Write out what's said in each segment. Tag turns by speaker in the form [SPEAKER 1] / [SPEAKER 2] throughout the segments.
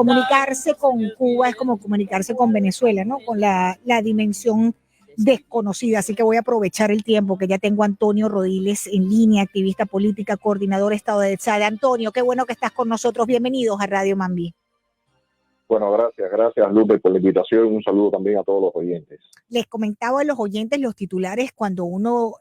[SPEAKER 1] comunicarse con Cuba es como comunicarse con Venezuela, ¿no? Con la dimensión desconocida. Así que voy a aprovechar el tiempo que ya tengo a Antonio Rodiles en línea, activista política, coordinador Estado de Sal. Antonio, qué bueno que estás con nosotros. Bienvenidos a Radio Mambí.
[SPEAKER 2] Bueno, gracias Lupe por la invitación. Un saludo también a todos los oyentes.
[SPEAKER 1] Les comentaba a los oyentes los titulares cuando uno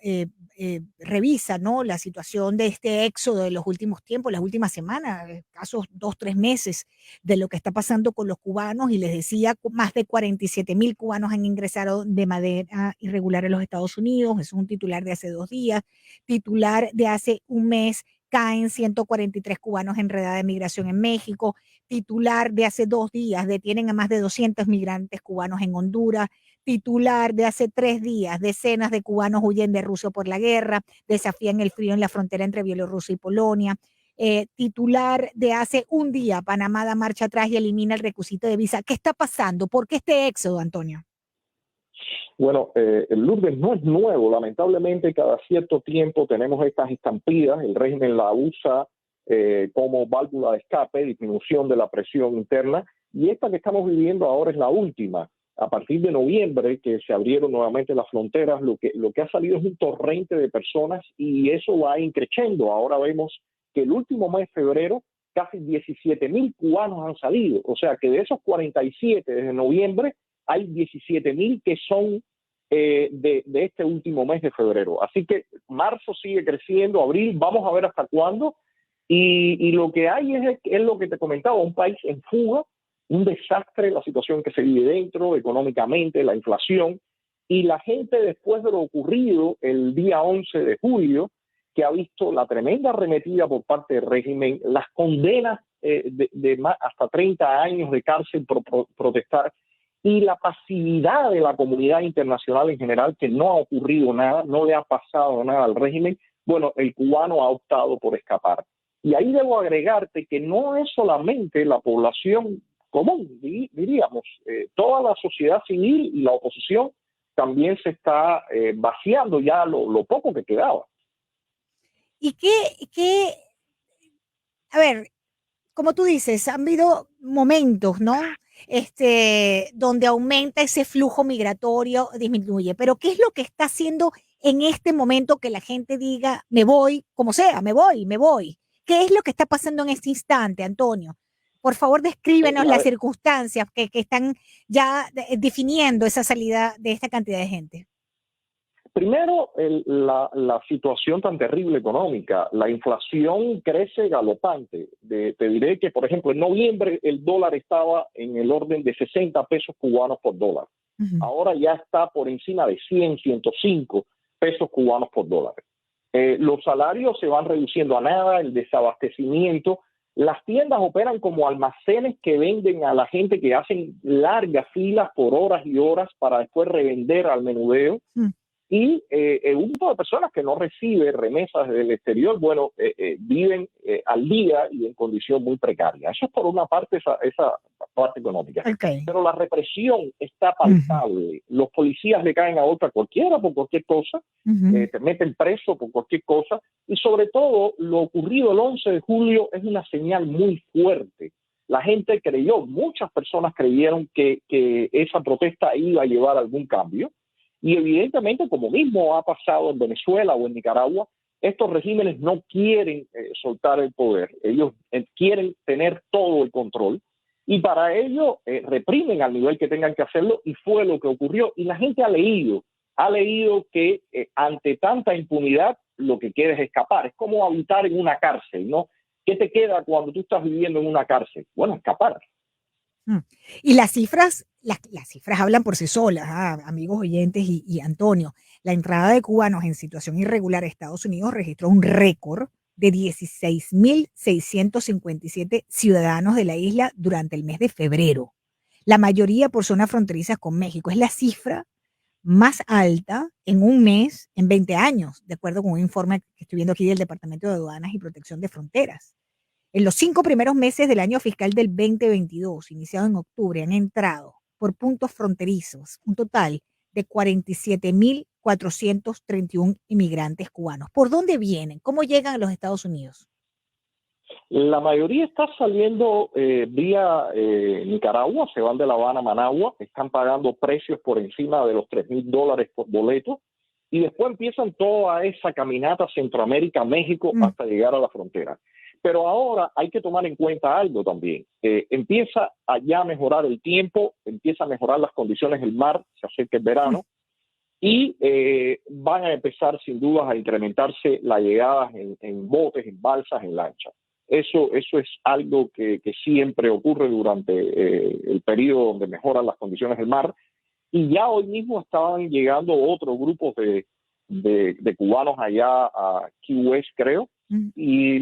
[SPEAKER 1] revisa, ¿no?, la situación de este éxodo de los últimos tiempos, las últimas semanas, casos 2-3 meses de lo que está pasando con los cubanos, y les decía, más de 47,000 cubanos han ingresado de manera irregular en los Estados Unidos. Es un titular de hace 2 días. Titular de hace un mes: caen 143 cubanos en redada de migración en México. Titular de hace 2 días: detienen a más de 200 migrantes cubanos en Honduras. Titular de hace 3 días: decenas de cubanos huyen de Rusia por la guerra, desafían el frío en la frontera entre Bielorrusia y Polonia. Titular de hace un día: Panamá da marcha atrás y elimina el requisito de visa. ¿Qué está pasando? ¿Por qué este éxodo, Antonio?
[SPEAKER 2] Bueno, el Lourdes no es nuevo. Lamentablemente, cada cierto tiempo tenemos estas estampidas. El régimen la usa como válvula de escape, disminución de la presión interna. Y esta que estamos viviendo ahora es la última. A partir de noviembre, que se abrieron nuevamente las fronteras, lo que ha salido es un torrente de personas, y eso va increciendo. Ahora vemos que el último mes de febrero, casi 17,000 cubanos han salido. O sea que de esos 47 desde noviembre, hay 17,000 que son de este último mes de febrero. Así que marzo sigue creciendo, abril, vamos a ver hasta cuándo. Y lo que hay es lo que te comentaba, un país en fuga, un desastre la situación que se vive dentro, económicamente, la inflación, y la gente, después de lo ocurrido el día 11 de julio, que ha visto la tremenda arremetida por parte del régimen, las condenas de hasta 30 años de cárcel por protestar, y la pasividad de la comunidad internacional en general, que no ha ocurrido nada, no le ha pasado nada al régimen. Bueno, el cubano ha optado por escapar. Y ahí debo agregarte que no es solamente la población común, diríamos, toda la sociedad civil y la oposición también se está vaciando ya lo poco que quedaba.
[SPEAKER 1] ¿Y a ver, como tú dices, han habido momentos, ¿no?, donde aumenta ese flujo migratorio, disminuye, pero ¿qué es lo que está haciendo en este momento que la gente diga, me voy, como sea, me voy? ¿Qué es lo que está pasando en este instante, Antonio? Por favor, descríbenos las circunstancias que están ya definiendo esa salida de esta cantidad de gente.
[SPEAKER 2] Primero, la situación tan terrible económica. La inflación crece galopante. Te diré que, por ejemplo, en noviembre el dólar estaba en el orden de 60 pesos cubanos por dólar. Ahora ya está por encima de 100, 105 pesos cubanos por dólar. Los salarios se van reduciendo a nada, el desabastecimiento. Las tiendas operan como almacenes que venden a la gente, que hacen largas filas por horas y horas para después revender al menudeo. Y un grupo de personas que no recibe remesas del exterior, bueno, viven al día y en condición muy precaria. Eso es por una parte, esa parte económica.
[SPEAKER 1] Okay.
[SPEAKER 2] Pero la represión está palpable. Los policías le caen a cualquiera por cualquier cosa, te meten preso por cualquier cosa, y sobre todo lo ocurrido el 11 de julio es una señal muy fuerte. La gente creyó, muchas personas creyeron que esa protesta iba a llevar a algún cambio. Y evidentemente, como mismo ha pasado en Venezuela o en Nicaragua, estos regímenes no quieren soltar el poder. Ellos quieren tener todo el control, y para ello reprimen al nivel que tengan que hacerlo, y fue lo que ocurrió. Y la gente ha leído que ante tanta impunidad lo que queda es escapar. Es como habitar en una cárcel, ¿no? ¿Qué te queda cuando tú estás viviendo en una cárcel? Bueno, escapar.
[SPEAKER 1] Y las cifras hablan por sí solas, amigos oyentes y Antonio. La entrada de cubanos en situación irregular a Estados Unidos registró un récord de 16,657 ciudadanos de la isla durante el mes de febrero. La mayoría por zonas fronterizas con México. Es la cifra más alta en un mes en 20 años, de acuerdo con un informe que estoy viendo aquí del Departamento de Aduanas y Protección de Fronteras. En los 5 primeros meses del año fiscal del 2022, iniciado en octubre, han entrado por puntos fronterizos un total de 47,431 inmigrantes cubanos. ¿Por dónde vienen? ¿Cómo llegan a los Estados Unidos?
[SPEAKER 2] La mayoría está saliendo vía Nicaragua, se van de La Habana a Managua, están pagando precios por encima de los $3,000 por boleto y después empiezan toda esa caminata Centroamérica-México
[SPEAKER 1] Mm,
[SPEAKER 2] hasta llegar a la frontera. Pero ahora hay que tomar en cuenta algo también. Empieza a ya mejorar el tiempo, empieza a mejorar las condiciones del mar, se acerca el
[SPEAKER 1] mm.
[SPEAKER 2] verano y van a empezar sin dudas a incrementarse las llegadas en botes, en balsas, en lanchas. Eso es algo que siempre ocurre durante el periodo donde mejoran las condiciones del mar. Y ya hoy mismo estaban llegando otros grupos de cubanos allá a Key West, creo,
[SPEAKER 1] Mm.
[SPEAKER 2] y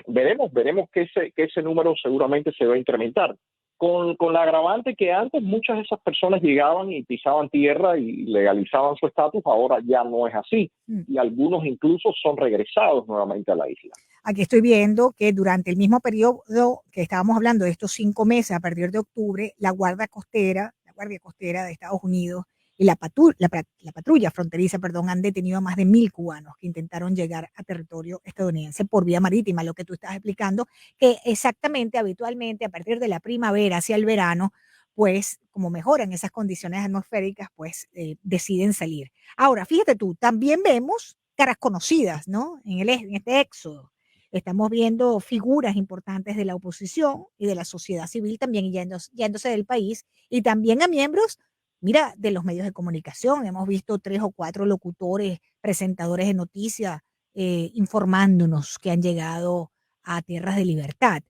[SPEAKER 2] veremos que ese número seguramente se va a incrementar. Con la agravante que antes muchas de esas personas llegaban y pisaban tierra y legalizaban su estatus, ahora ya no es así.
[SPEAKER 1] Mm.
[SPEAKER 2] Y algunos incluso son regresados nuevamente a la isla.
[SPEAKER 1] Aquí estoy viendo que durante el mismo periodo que estábamos hablando de estos 5 meses, a partir de octubre, la Guardia Costera de Estados Unidos y la patrulla fronteriza, perdón, han detenido a más de 1.000 cubanos que intentaron llegar a territorio estadounidense por vía marítima, lo que tú estás explicando, que exactamente, habitualmente, a partir de la primavera hacia el verano, pues como mejoran esas condiciones atmosféricas, pues deciden salir. Ahora, fíjate tú, también vemos caras conocidas, ¿no? En este éxodo. Estamos viendo figuras importantes de la oposición y de la sociedad civil también yéndose del país y también a miembros, mira, de los medios de comunicación. Hemos visto 3 o 4 locutores, presentadores de noticias, informándonos que han llegado a tierras de libertad.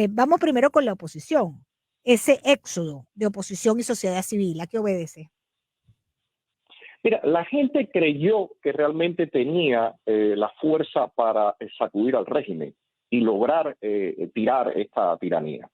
[SPEAKER 1] Vamos primero con la oposición. Ese éxodo de oposición y sociedad civil, ¿a qué obedece?
[SPEAKER 2] Mira, la gente creyó que realmente tenía la fuerza para sacudir al régimen y lograr tirar esta tiranía.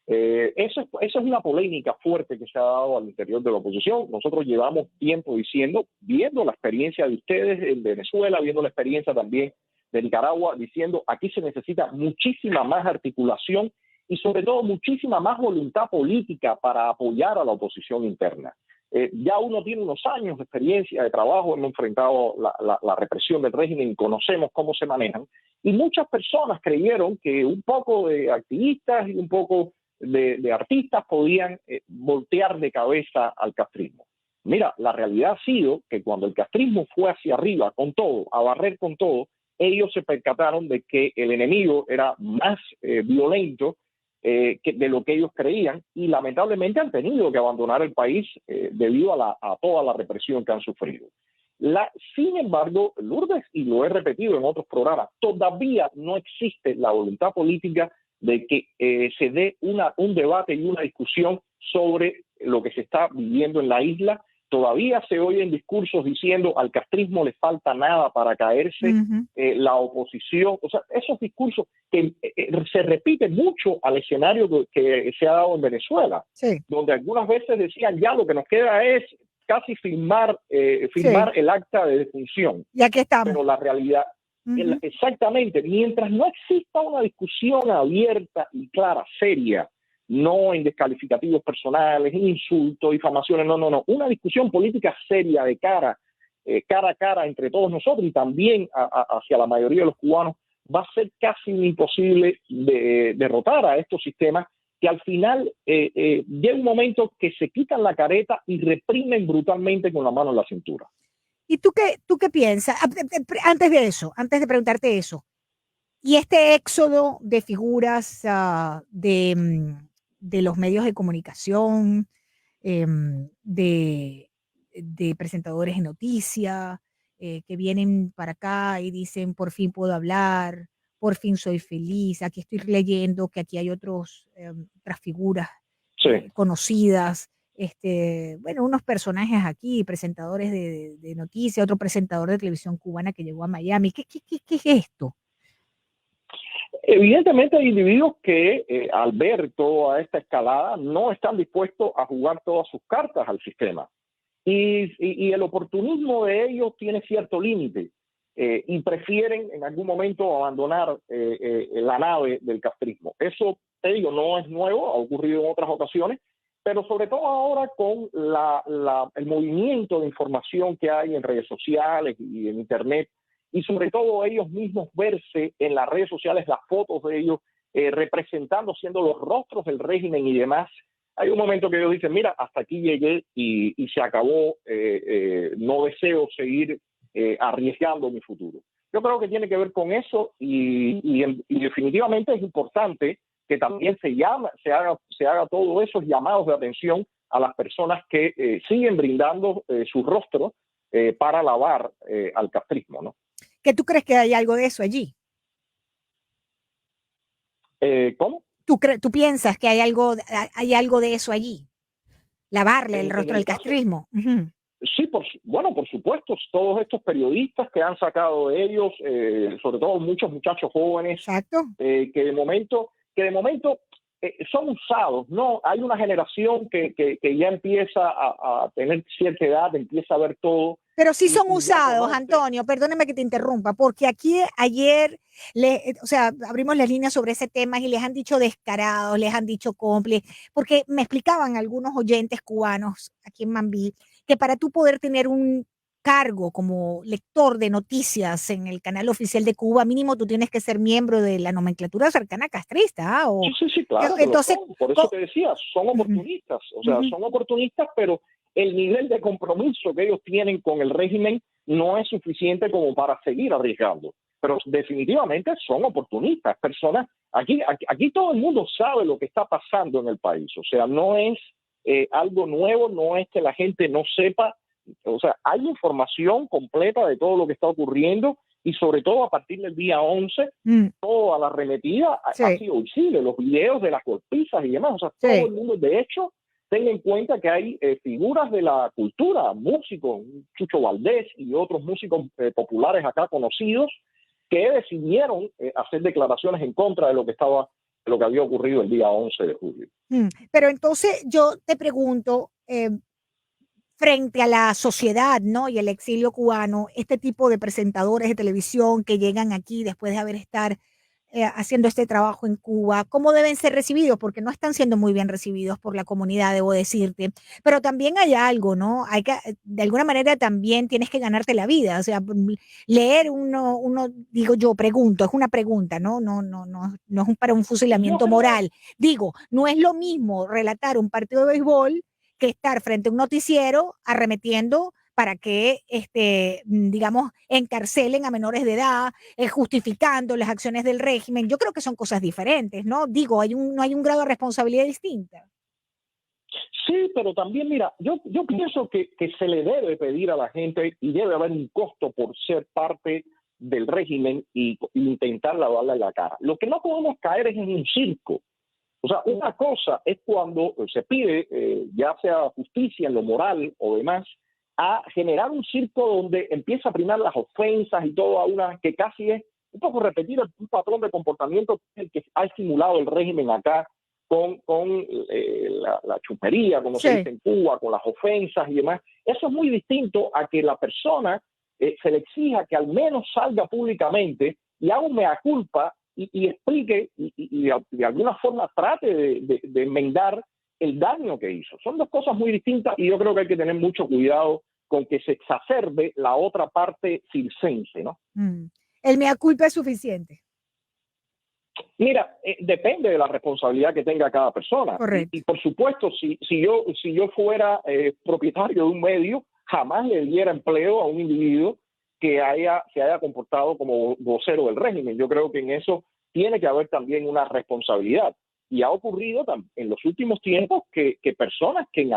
[SPEAKER 2] Eso es una polémica fuerte que se ha dado al interior de la oposición. Nosotros llevamos tiempo diciendo, viendo la experiencia de ustedes en Venezuela, viendo la experiencia también de Nicaragua, diciendo aquí se necesita muchísima más articulación y sobre todo muchísima más voluntad política para apoyar a la oposición interna. Ya uno tiene unos años de experiencia de trabajo, hemos enfrentado la represión del régimen y conocemos cómo se manejan. Y muchas personas creyeron que un poco de activistas y un poco de artistas podían voltear de cabeza al castrismo. Mira, la realidad ha sido que cuando el castrismo fue hacia arriba con todo, a barrer con todo, ellos se percataron de que el enemigo era más violento de lo que ellos creían y lamentablemente han tenido que abandonar el país debido a toda la represión que han sufrido. Sin embargo, Lourdes, y lo he repetido en otros programas, todavía no existe la voluntad política de que se dé un debate y una discusión sobre lo que se está viviendo en la isla. Todavía se oyen discursos diciendo al castrismo le falta nada para caerse, la oposición, o sea, esos discursos que se repiten mucho al escenario que se ha dado en Venezuela,
[SPEAKER 1] Sí,
[SPEAKER 2] donde algunas veces decían ya lo que nos queda es casi firmar
[SPEAKER 1] sí.
[SPEAKER 2] el acta de defunción,
[SPEAKER 1] Y aquí estamos.
[SPEAKER 2] pero la realidad,
[SPEAKER 1] Ujú.
[SPEAKER 2] exactamente, mientras no exista una discusión abierta y clara, seria, no en descalificativos personales, insultos, difamaciones, no, una discusión política seria de cara a cara entre todos nosotros y también hacia la mayoría de los cubanos, va a ser casi imposible derrotar a estos sistemas que al final llega un momento que se quitan la careta y reprimen brutalmente con la mano en la cintura.
[SPEAKER 1] ¿Y tú qué piensas? Antes de eso, antes de preguntarte eso, y este éxodo de figuras de los medios de comunicación, de presentadores de noticias, que vienen para acá y dicen, por fin puedo hablar, por fin soy feliz, aquí estoy leyendo que aquí hay otras figuras
[SPEAKER 2] Sí.
[SPEAKER 1] conocidas, bueno, unos personajes aquí, presentadores de noticias, otro presentador de televisión cubana que llegó a Miami. ¿Qué es esto?
[SPEAKER 2] Evidentemente hay individuos que al ver toda esta escalada no están dispuestos a jugar todas sus cartas al sistema. Y el oportunismo de ellos tiene cierto límite y prefieren en algún momento abandonar la nave del castrismo. Eso, te digo, no es nuevo, ha ocurrido en otras ocasiones, pero sobre todo ahora con el movimiento de información que hay en redes sociales y en Internet, y sobre todo ellos mismos verse en las redes sociales las fotos de ellos representando, siendo los rostros del régimen y demás. Hay un momento que ellos dicen, mira, hasta aquí llegué y se acabó, no deseo seguir arriesgando mi futuro. Yo creo que tiene que ver con eso y definitivamente es importante que también se haga todos esos llamados de atención a las personas que siguen brindando su rostro para alabar al castrismo, ¿no?
[SPEAKER 1] ¿Que tú crees que hay algo de eso allí?
[SPEAKER 2] ¿Cómo?
[SPEAKER 1] ¿Tú piensas que hay algo de eso allí? Lavarle el
[SPEAKER 2] En
[SPEAKER 1] rostro al
[SPEAKER 2] el caso,
[SPEAKER 1] castrismo. Uh-huh.
[SPEAKER 2] sí, bueno, por supuesto, todos estos periodistas que han sacado de ellos, sobre todo muchos muchachos jóvenes,
[SPEAKER 1] Exacto.
[SPEAKER 2] que de momento son usados, ¿no? Hay una generación que ya empieza a tener cierta edad, empieza a ver todo.
[SPEAKER 1] Pero sí son
[SPEAKER 2] Y ya
[SPEAKER 1] usados,
[SPEAKER 2] conoce.
[SPEAKER 1] Antonio, perdóneme que te interrumpa, porque aquí ayer, o sea, abrimos las líneas sobre ese tema y les han dicho descarados, les han dicho cómplices, porque me explicaban algunos oyentes cubanos aquí en Mambí que para tú poder tener un cargo como lector de noticias en el canal oficial de Cuba, mínimo tú tienes que ser miembro de la nomenclatura cercana castrista, ¿ah?
[SPEAKER 2] Sí, claro que lo
[SPEAKER 1] Entonces,
[SPEAKER 2] son. Por eso te decía, son
[SPEAKER 1] uh-huh,
[SPEAKER 2] oportunistas. O sea,
[SPEAKER 1] uh-huh.
[SPEAKER 2] son oportunistas, pero el nivel de compromiso que ellos tienen con el régimen no es suficiente como para seguir arriesgando. Pero definitivamente son oportunistas, personas. Aquí todo el mundo sabe lo que está pasando en el país. O sea, no es algo nuevo, no es que la gente no sepa. O sea, hay información completa de todo lo que está ocurriendo y sobre todo a partir del día 11, toda la arremetida ha sido visible, los videos de las golpizas y demás. O sea, todo el mundo, de hecho, ten en cuenta que hay figuras de la cultura, músicos, Chucho Valdés y otros músicos populares acá conocidos, que decidieron hacer declaraciones en contra de lo que había ocurrido el día 11 de julio.
[SPEAKER 1] Pero entonces yo te pregunto, frente a la sociedad, ¿no? Y el exilio cubano, este tipo de presentadores de televisión que llegan aquí después de haber estado haciendo este trabajo en Cuba, ¿cómo deben ser recibidos? Porque no están siendo muy bien recibidos por la comunidad, debo decirte. Pero también hay algo, ¿no? Hay que, de alguna manera también tienes que ganarte la vida. O sea, leer digo yo, pregunto, es una pregunta, ¿no? No es para un fusilamiento moral. Digo, no es lo mismo relatar un partido de béisbol que estar frente a un noticiero arremetiendo para que, digamos, encarcelen a menores de edad, justificando las acciones del régimen. Yo creo que son cosas diferentes, ¿no? Digo, no hay un grado de responsabilidad distinta.
[SPEAKER 2] Sí, pero también, mira, yo pienso que se le debe pedir a la gente y debe haber un costo por ser parte del régimen y intentar lavarle la cara. Lo que no podemos caer es en un circo. O sea, una cosa es cuando se pide, ya sea justicia en lo moral o demás, a generar un circo donde empieza a primar las ofensas y todo a una que casi es un poco repetir un patrón de comportamiento que ha estimulado el régimen acá con la chupería, como se dice en Cuba, con las ofensas y demás. Eso es muy distinto a que la persona se le exija que al menos salga públicamente y haga un mea culpa y explique y de alguna forma trate de enmendar el daño que hizo. Son dos cosas muy distintas y yo creo que hay que tener mucho cuidado con que se exacerbe la otra parte circense, ¿no?
[SPEAKER 1] El mea culpa es suficiente.
[SPEAKER 2] Mira, depende de la responsabilidad que tenga cada persona. Y por supuesto, si yo fuera propietario de un medio, jamás le diera empleo a un individuo que se haya comportado como vocero del régimen. Yo creo que en eso tiene que haber también una responsabilidad. Y ha ocurrido en los últimos tiempos que personas que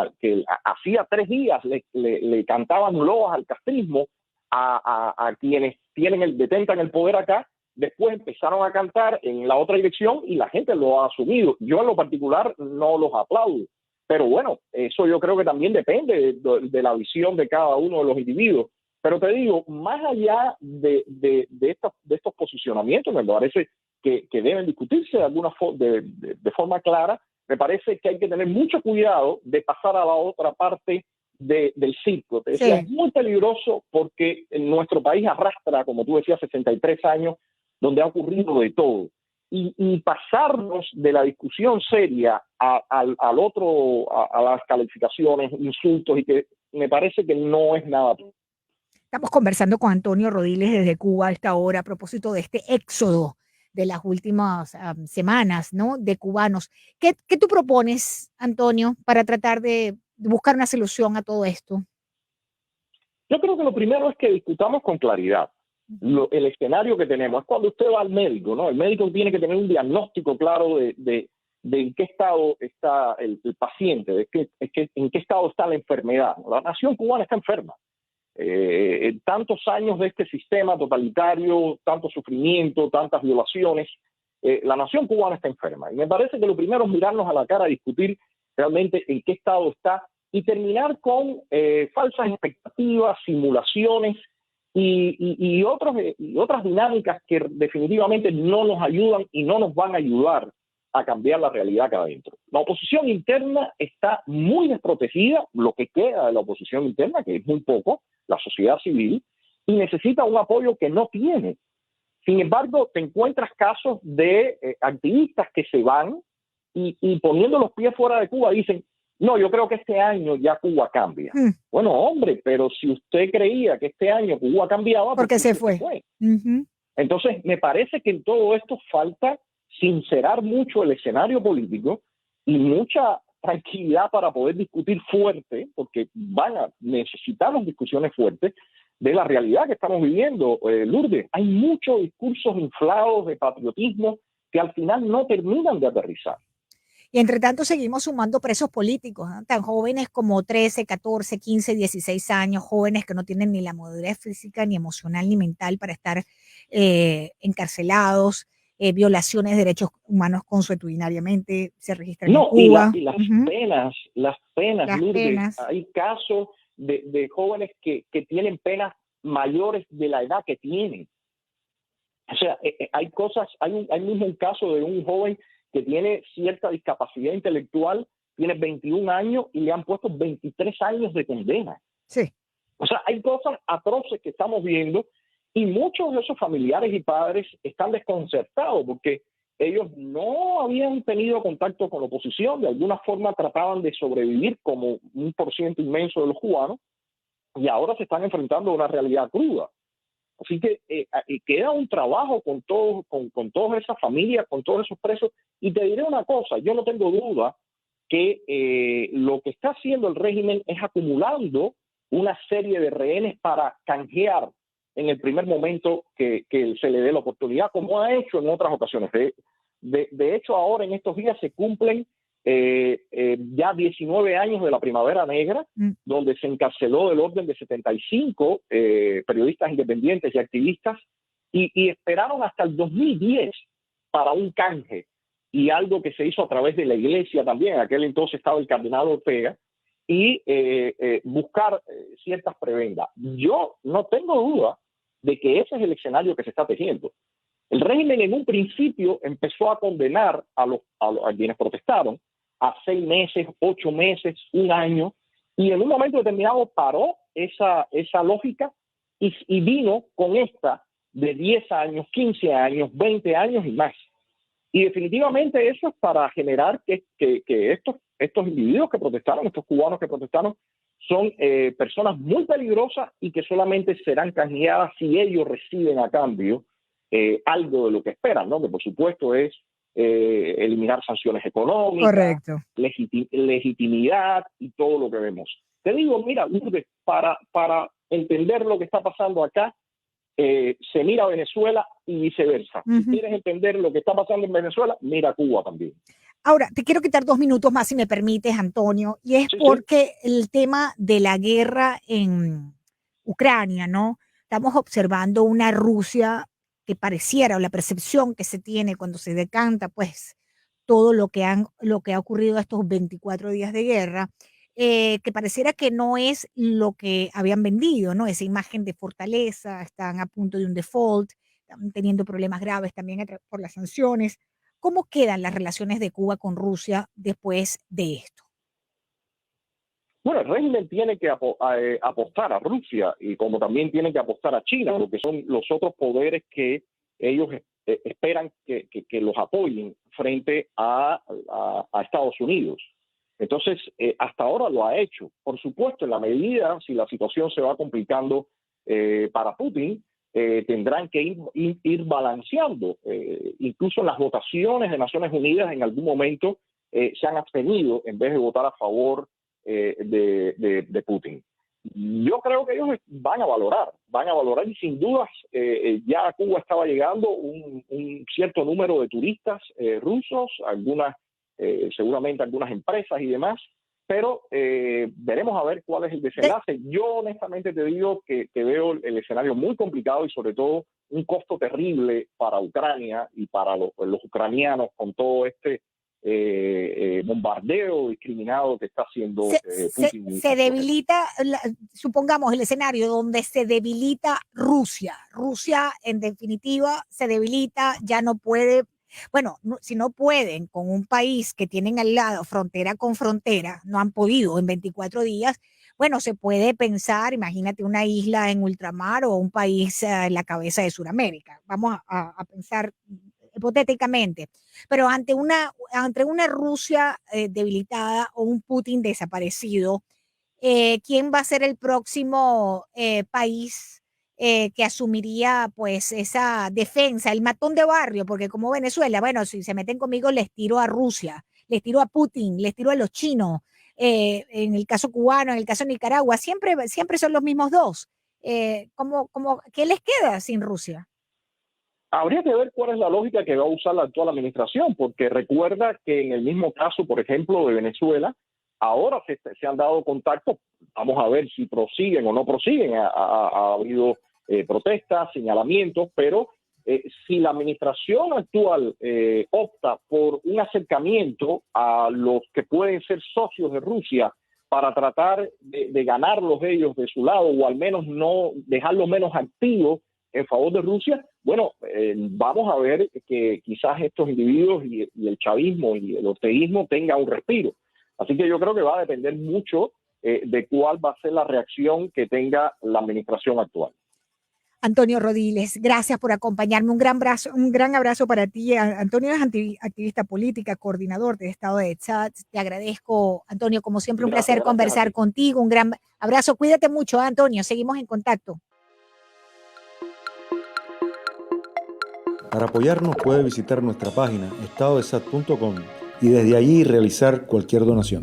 [SPEAKER 2] hacía 3 días le cantaban loas al castrismo a quienes detentan el poder acá, después empezaron a cantar en la otra dirección y la gente lo ha asumido. Yo en lo particular no los aplaudo. Pero bueno, eso yo creo que también depende de la visión de cada uno de los individuos. Pero te digo, más allá de estos posicionamientos, me parece que deben discutirse de forma clara. Me parece que hay que tener mucho cuidado de pasar a la otra parte del circo. Te decía, es muy peligroso porque en nuestro país arrastra, como tú decías, 63 años, donde ha ocurrido de todo. Y pasarnos de la discusión seria al otro, a las calificaciones, insultos, y que me parece que no es nada.
[SPEAKER 1] Estamos conversando con Antonio Rodiles desde Cuba a esta hora a propósito de este éxodo de las últimas semanas, ¿no? De cubanos. ¿Qué tú propones, Antonio, para tratar de buscar una solución a todo esto?
[SPEAKER 2] Yo creo que lo primero es que discutamos con claridad.
[SPEAKER 1] Ujú.
[SPEAKER 2] El escenario que tenemos es cuando usted va al médico, ¿no? El médico tiene que tener un diagnóstico claro de en qué estado está el paciente, en qué estado está la enfermedad. La nación cubana está enferma. En tantos años de este sistema totalitario, tanto sufrimiento, tantas violaciones, la nación cubana está enferma. Y me parece que lo primero es mirarnos a la cara, discutir realmente en qué estado está y terminar con falsas expectativas, simulaciones y otras dinámicas que definitivamente no nos ayudan y no nos van a ayudar a cambiar la realidad acá adentro. La oposición interna está muy desprotegida, lo que queda de la oposición interna, que es muy poco, la sociedad civil, y necesita un apoyo que no tiene. Sin embargo, te encuentras casos de activistas que se van y poniendo los pies fuera de Cuba dicen, no, yo creo que este año ya Cuba cambia.
[SPEAKER 1] Mm,
[SPEAKER 2] Bueno, hombre, pero si usted creía que este año Cuba cambiaba, ¿por
[SPEAKER 1] porque
[SPEAKER 2] qué
[SPEAKER 1] se
[SPEAKER 2] usted se
[SPEAKER 1] fue.
[SPEAKER 2] fue?
[SPEAKER 1] Ujú.
[SPEAKER 2] Entonces, me parece que en todo esto falta sincerar mucho el escenario político y mucha tranquilidad para poder discutir fuerte, porque necesitamos discusiones fuertes de la realidad que estamos viviendo, Lourdes. Hay muchos discursos inflados de patriotismo que al final no terminan de aterrizar.
[SPEAKER 1] Y entre tanto seguimos sumando presos políticos, ¿no? Tan jóvenes como 13, 14, 15, 16 años, jóvenes que no tienen ni la madurez física, ni emocional, ni mental para estar encarcelados, violaciones de derechos humanos consuetudinariamente se registran en
[SPEAKER 2] No,
[SPEAKER 1] Cuba.
[SPEAKER 2] y
[SPEAKER 1] Ujú.
[SPEAKER 2] las penas,
[SPEAKER 1] Las
[SPEAKER 2] Lourdes,
[SPEAKER 1] penas.
[SPEAKER 2] hay casos de jóvenes que tienen penas mayores de la edad que tienen. O sea, hay cosas, hay mismo un caso de un joven que tiene cierta discapacidad intelectual, tiene 21 años y le han puesto 23 años de condena.
[SPEAKER 1] Sí.
[SPEAKER 2] O sea, hay cosas atroces que estamos viendo y muchos de esos familiares y padres están desconcertados porque ellos no habían tenido contacto con la oposición, de alguna forma trataban de sobrevivir como un por ciento inmenso de los cubanos y ahora se están enfrentando a una realidad cruda. Así que queda un trabajo con todas esas familias, con todos esos presos. Y te diré una cosa, yo no tengo duda que lo que está haciendo el régimen es acumulando una serie de rehenes para canjear en el primer momento que se le dé la oportunidad, como ha hecho en otras ocasiones. De hecho, ahora en estos días se cumplen ya 19 años de la Primavera Negra,
[SPEAKER 1] Mm.
[SPEAKER 2] donde se encarceló del orden de 75 periodistas independientes y activistas, y esperaron hasta el 2010 para un canje, y algo que se hizo a través de la iglesia también, en aquel entonces estaba el cardenal Ortega, y buscar ciertas prebendas. Yo no tengo duda de que ese es el escenario que se está tejiendo. El régimen en un principio empezó a condenar a quienes protestaron a 6 meses, 8 meses, un año, y en un momento determinado paró esa lógica y vino con esta de 10 años, 15 años, 20 años y más. Y definitivamente eso es para generar que estos individuos que protestaron, estos cubanos que protestaron, son personas muy peligrosas y que solamente serán canjeadas si ellos reciben a cambio algo de lo que esperan, ¿no? Que por supuesto es eliminar sanciones económicas,
[SPEAKER 1] Correcto.
[SPEAKER 2] legitimidad y todo lo que vemos. Te digo, mira, Lourdes, para entender lo que está pasando acá, se mira a Venezuela y viceversa. Si
[SPEAKER 1] Ujú.
[SPEAKER 2] quieres entender lo que está pasando en Venezuela, mira a Cuba también.
[SPEAKER 1] Ahora, te quiero quitar 2 minutos más, si me permites, Antonio, y es
[SPEAKER 2] Sí, sí.
[SPEAKER 1] porque el tema de la guerra en Ucrania, ¿no? Estamos observando una Rusia que pareciera, o la percepción que se tiene cuando se decanta, pues, todo lo que ha ocurrido estos 24 días de guerra, que pareciera que no es lo que habían vendido, ¿no? Esa imagen de fortaleza, están a punto de un default, están teniendo problemas graves también por las sanciones. ¿Cómo quedan las relaciones de Cuba con Rusia después de esto?
[SPEAKER 2] Bueno, el régimen tiene que apostar a Rusia y como también tiene que apostar a China, porque son los otros poderes que ellos esperan que los apoyen frente a Estados Unidos. Entonces, hasta ahora lo ha hecho. Por supuesto, en la medida, si la situación se va complicando para Putin, tendrán que ir balanceando. Incluso en las votaciones de Naciones Unidas en algún momento se han abstenido en vez de votar a favor de Putin. Yo creo que ellos van a valorar y sin dudas ya a Cuba estaba llegando un cierto número de turistas rusos, seguramente algunas empresas y demás, pero veremos a ver cuál es el desenlace. Yo honestamente te digo que veo el escenario muy complicado y sobre todo un costo terrible para Ucrania y para los ucranianos con todo este bombardeo discriminado que está haciendo Putin.
[SPEAKER 1] Se debilita, supongamos el escenario donde se debilita Rusia. Rusia, en definitiva, se debilita, ya no puede. Bueno, si no pueden con un país que tienen al lado frontera con frontera, no han podido en 24 días, bueno, se puede pensar, imagínate una isla en ultramar o un país en la cabeza de Sudamérica. Vamos a pensar hipotéticamente, pero ante una Rusia debilitada o un Putin desaparecido, ¿quién va a ser el próximo país que asumiría pues esa defensa, el matón de barrio? Porque como Venezuela, bueno, si se meten conmigo les tiro a Rusia, les tiro a Putin, les tiro a los chinos, en el caso cubano, en el caso de Nicaragua, siempre son los mismos dos. ¿Qué les queda sin Rusia?
[SPEAKER 2] Habría que ver cuál es la lógica que va a usar la actual administración, porque recuerda que en el mismo caso, por ejemplo, de Venezuela, ahora se han dado contactos, vamos a ver si prosiguen o no prosiguen, ha habido protestas, señalamientos, pero si la administración actual opta por un acercamiento a los que pueden ser socios de Rusia para tratar de ganarlos ellos de su lado o al menos no dejarlos menos activos en favor de Rusia, bueno, vamos a ver que quizás estos individuos y el chavismo y el orteguismo tengan un respiro. Así que yo creo que va a depender mucho de cuál va a ser la reacción que tenga la administración actual.
[SPEAKER 1] Antonio Rodiles, gracias por acompañarme. Un gran abrazo para ti. Antonio es activista política, coordinador de Estado de Chad. Te agradezco, Antonio, como siempre, un placer conversar contigo. Un gran abrazo. Cuídate mucho, Antonio. Seguimos en contacto.
[SPEAKER 3] Para apoyarnos puede visitar nuestra página estadodesat.com y desde allí realizar cualquier donación.